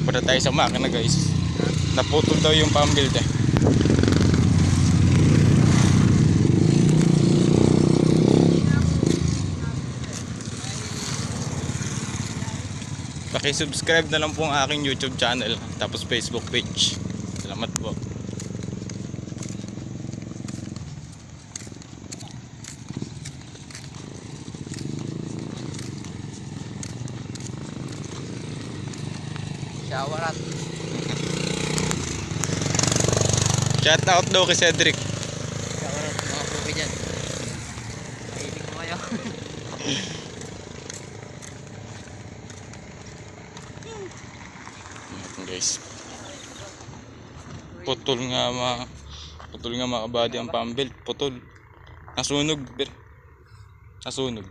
Punta tayo sa makina guys. Naputol daw yung pambuild eh. Paki-subscribe na lang po ang aking YouTube channel, tapos Facebook page. Salamat po. Showerat. Shout out daw kay Cedric. Showerat mga pupi dyan. Mahilig mo kayo. Guys. Putol nga mga kabady ang pambuild. Putol. Nasunog. Nasunog.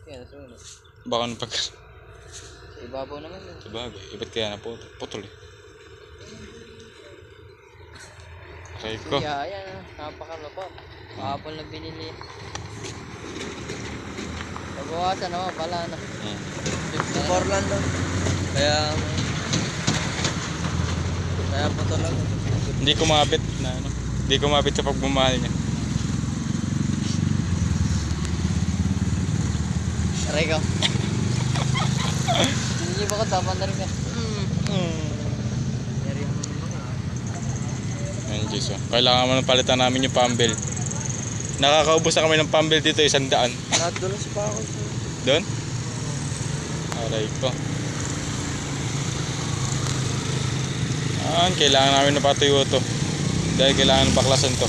Kaya nasunog. Baka nung pag... Sa ibabaw naman yun. Sabagay. Iba't kaya na putol eh. Aray ko. Kaya ayan, napakalapot. Kahapon na binili. Nabawasan naman pala na. Before lang doon. Kaya putol lang. Hindi kumapit na ano. Hindi kumapit sa pagmamahal niya. Aray ko. Hindi ba ko tapan na rin ka? Ayun Diyos oh. Kailangan mo nang palitan namin yung pambuild. Nakakaubos na kami ng pambuild dito 100. Nadulas pa ako. Doon? Aray ko. Kailangan namin na patuyo to. Dahil kailangan baklasan to.